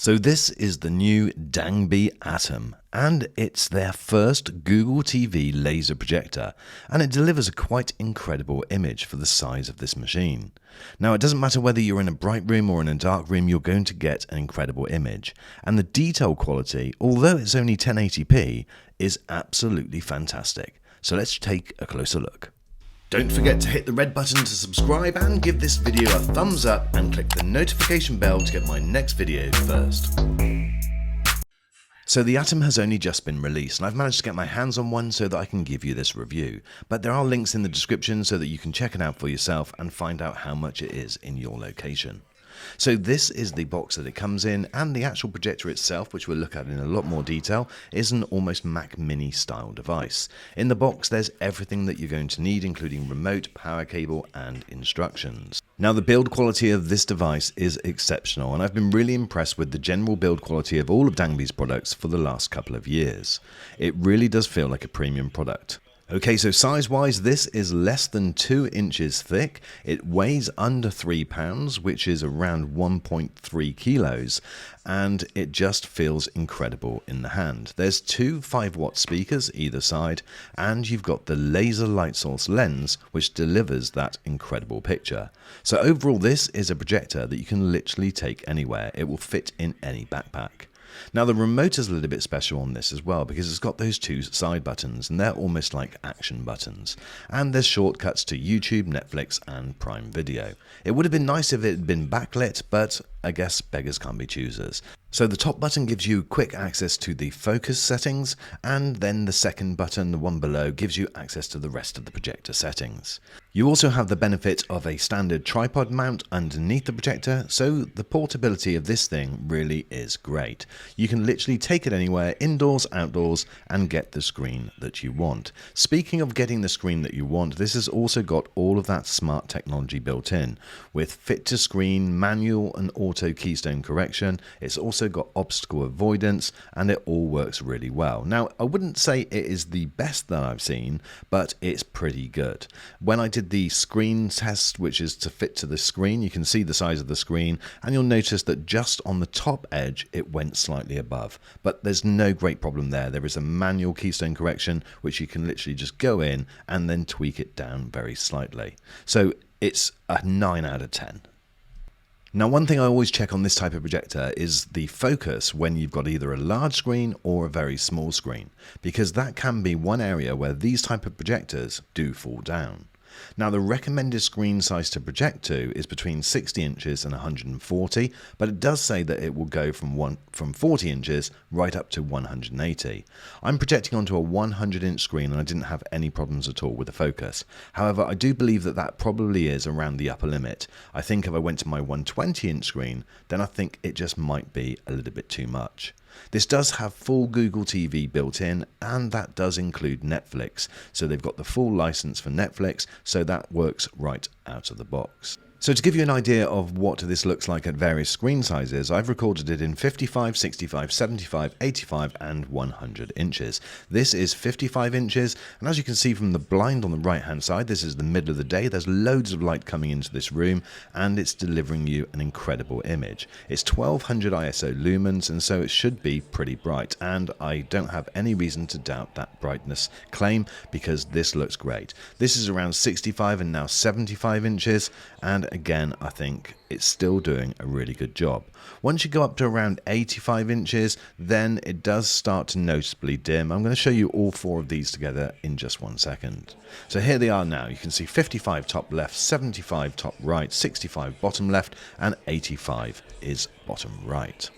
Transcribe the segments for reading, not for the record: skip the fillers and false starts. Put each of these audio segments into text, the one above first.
So this is the new Dangbei Atom, and it's their first Google TV laser projector, and it delivers a quite incredible image for the size of this machine. Now, it doesn't matter whether you're in a bright room or in a dark room, you're going to get an incredible image, and the detail quality, although it's only 1080p, is absolutely fantastic. So let's take a closer look. Don't forget to hit the red button to subscribe and give this video a thumbs up and click the notification bell to get my next video first. So the Atom has only just been released and I've managed to get my hands on one so that I can give you this review, but there are links in the description so that you can check it out for yourself and find out how much it is in your location. So this is the box that it comes in, and the actual projector itself, which we'll look at in a lot more detail, is an almost Mac Mini style device. In the box there's everything that you're going to need, including remote, power cable and instructions. Now, the build quality of this device is exceptional, and I've been really impressed with the general build quality of all of Dangbei's products for the last couple of years. It really does feel like a premium product. Okay, so size-wise, this is less than 2 inches thick. It weighs under 3 pounds, which is around 1.3 kilos, and it just feels incredible in the hand. There's two 5-watt speakers either side, and you've got the laser light source lens, which delivers that incredible picture. So overall, this is a projector that you can literally take anywhere. It will fit in any backpack. Now, the remote is a little bit special on this as well because it's got those two side buttons and they're almost like action buttons. And there's shortcuts to YouTube, Netflix and Prime Video. It would have been nice if it had been backlit, but I guess beggars can't be choosers. So the top button gives you quick access to the focus settings, and then the second button, the one below, gives you access to the rest of the projector settings. You also have the benefit of a standard tripod mount underneath the projector, so the portability of this thing really is great. You can literally take it anywhere, indoors, outdoors, and get the screen that you want. Speaking of getting the screen that you want, this has also got all of that smart technology built in, with fit to screen, manual and auto keystone correction. It's also got obstacle avoidance, and it all works really well. Now, I wouldn't say it is the best that I've seen, but it's pretty good. When I did the screen test, which is to fit to the screen, you can see the size of the screen, and you'll notice that just on the top edge it went slightly above, but there's no great problem there. There is a manual keystone correction which you can literally just go in and then tweak it down very slightly. So it's a 9 out of 10. Now, one thing I always check on this type of projector is the focus when you've got either a large screen or a very small screen, because that can be one area where these type of projectors do fall down. Now, the recommended screen size to project to is between 60 inches and 140, but it does say that it will go from 40 inches right up to 180. I'm projecting onto a 100-inch screen and I didn't have any problems at all with the focus. However, I do believe that that probably is around the upper limit. I think if I went to my 120-inch screen, then I think it just might be a little bit too much. This does have full Google TV built in, and that does include Netflix. So they've got the full license for Netflix, so that works right out of the box. So to give you an idea of what this looks like at various screen sizes, I've recorded it in 55, 65, 75, 85 and 100 inches. This is 55 inches, and as you can see from the blind on the right hand side, this is the middle of the day. There's loads of light coming into this room and it's delivering you an incredible image. It's 1200 ISO lumens, and so it should be pretty bright, and I don't have any reason to doubt that brightness claim because this looks great. This is around 65 and now 75 inches, and again, I think it's still doing a really good job. Once you go up to around 85 inches, then it does start to noticeably dim. I'm going to show you all 4 of these together in just 1 second. So here they are now. You can see 55 top left, 75 top right, 65 bottom left, and 85 is bottom right.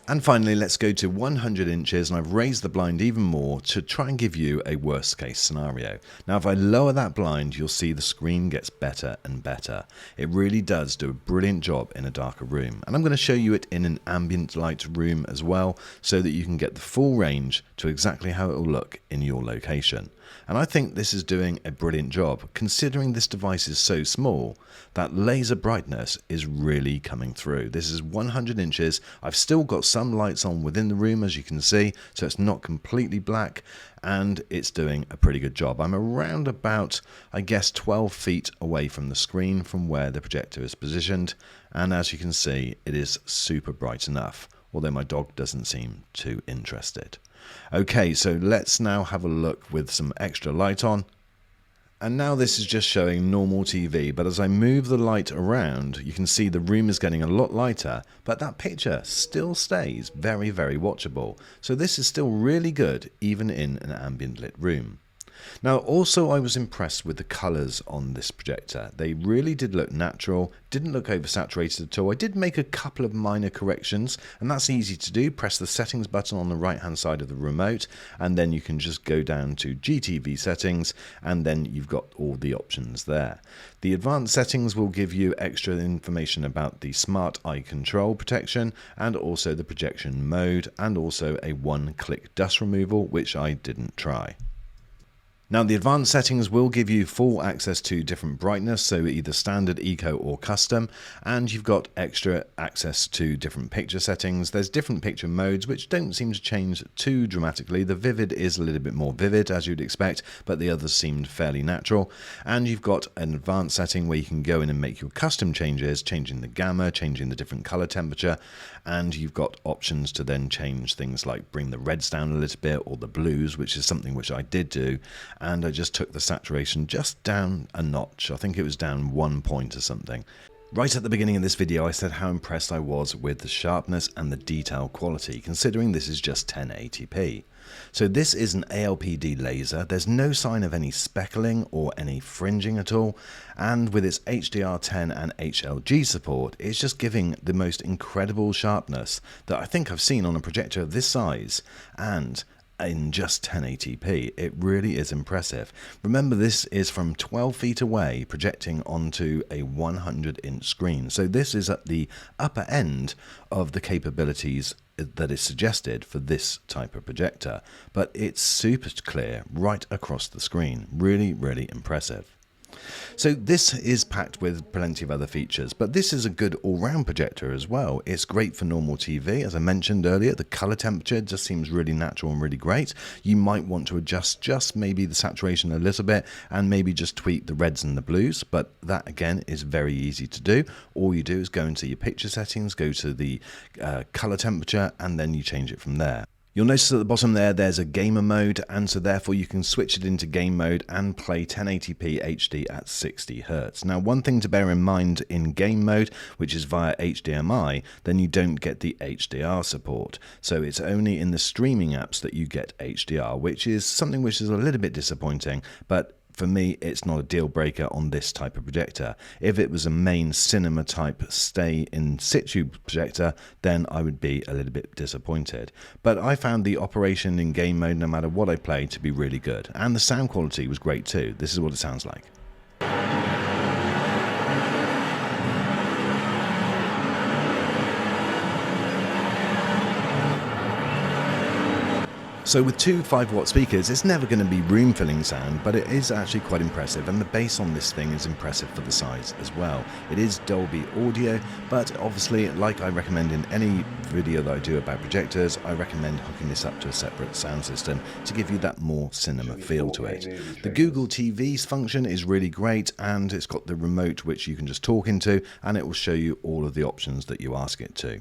And finally, let's go to 100 inches, and I've raised the blind even more to try and give you a worst case scenario. Now, if I lower that blind, you'll see the screen gets better and better. It really does do a brilliant job in a darker room. And I'm going to show you it in an ambient light room as well, so that you can get the full range to exactly how it will look in your location. And I think this is doing a brilliant job. Considering this device is so small, that laser brightness is really coming through. This is 100 inches. I've still got some lights on within the room, as you can see, so it's not completely black, and it's doing a pretty good job. I'm around about, I guess, 12 feet away from the screen from where the projector is positioned, and as you can see, it is super bright enough. although my dog doesn't seem too interested. Okay, so let's now have a look with some extra light on. And now this is just showing normal TV, but as I move the light around, you can see the room is getting a lot lighter, but that picture still stays very, very watchable. So this is still really good, even in an ambient lit room. Now also I was impressed with the colours on this projector. They really did look natural, didn't look oversaturated at all. I did make a couple of minor corrections, and that's easy to do. Press the settings button on the right hand side of the remote, and then you can just go down to GTV settings, and then you've got all the options there. The advanced settings will give you extra information about the smart eye control protection, and also the projection mode, and also a one-click dust removal, which I didn't try. Now the advanced settings will give you full access to different brightness, so either standard, eco or custom, and you've got extra access to different picture settings. There's different picture modes which don't seem to change too dramatically. The vivid is a little bit more vivid as you'd expect, but the others seemed fairly natural. And you've got an advanced setting where you can go in and make your custom changes, changing the gamma, changing the different color temperature, and you've got options to then change things like bring the reds down a little bit or the blues, which is something which I did do. And I just took the saturation just down a notch. I think it was down 1 point or something. Right at the beginning of this video I said how impressed I was with the sharpness and the detail quality, considering this is just 1080p. So this is an ALPD laser. There's no sign of any speckling or any fringing at all, and with its HDR10 and HLG support, it's just giving the most incredible sharpness that I think I've seen on a projector of this size, and in just 1080p. It really is impressive. Remember, this is from 12 feet away projecting onto a 100-inch screen, so this is at the upper end of the capabilities that is suggested for this type of projector, but it's super clear right across the screen. Really, really impressive. So this is packed with plenty of other features, but this is a good all-round projector as well. It's great for normal TV. As I mentioned earlier, the color temperature just seems really natural and really great. You might want to adjust just maybe the saturation a little bit and maybe just tweak the reds and the blues, but that again is very easy to do. All you do is go into your picture settings, go to the color temperature, and then you change it from there. You'll notice at the bottom there's a gamer mode, and so therefore you can switch it into game mode and play 1080p HD at 60 Hz. Now one thing to bear in mind in game mode, which is via HDMI, then you don't get the HDR support. So it's only in the streaming apps that you get HDR, which is something which is a little bit disappointing, but for me, it's not a deal breaker on this type of projector. If it was a main cinema type stay in situ projector, then I would be a little bit disappointed. But I found the operation in game mode, no matter what I played, to be really good. And the sound quality was great too. This is what it sounds like. So with two 5-watt speakers, it's never going to be room-filling sound, but it is actually quite impressive, and the bass on this thing is impressive for the size as well. It is Dolby audio, but obviously, like I recommend in any video that I do about projectors, I recommend hooking this up to a separate sound system to give you that more cinema feel to it. The Google TV's function is really great, and it's got the remote which you can just talk into, and it will show you all of the options that you ask it to.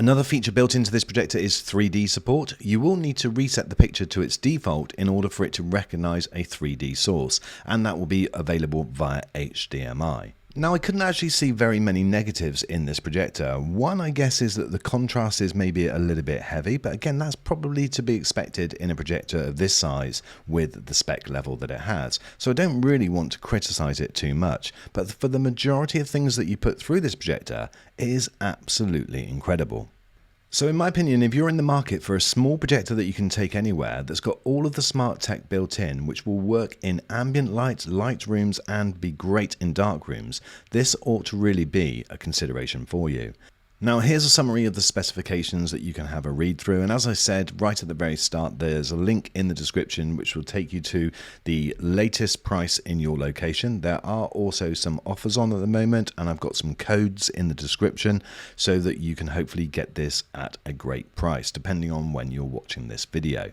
Another feature built into this projector is 3D support. You will need to reset the picture to its default in order for it to recognize a 3D source, and that will be available via HDMI. Now, I couldn't actually see very many negatives in this projector. One, I guess, is that the contrast is maybe a little bit heavy, but again, that's probably to be expected in a projector of this size with the spec level that it has. So I don't really want to criticize it too much, but for the majority of things that you put through this projector, it is absolutely incredible. So in my opinion, if you're in the market for a small projector that you can take anywhere, that's got all of the smart tech built in, which will work in ambient light rooms and be great in dark rooms, this ought to really be a consideration for you. Now here's a summary of the specifications that you can have a read through, and as I said right at the very start, there's a link in the description which will take you to the latest price in your location. There are also some offers on at the moment, and I've got some codes in the description so that you can hopefully get this at a great price depending on when you're watching this video.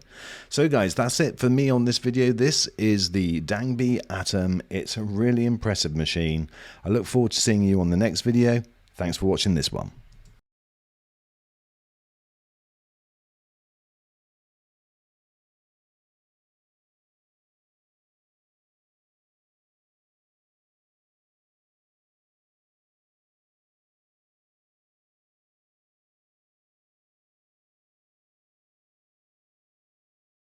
So guys, that's it for me on this video. This is the Dangbei Atom. It's a really impressive machine. I look forward to seeing you on the next video. Thanks for watching this one.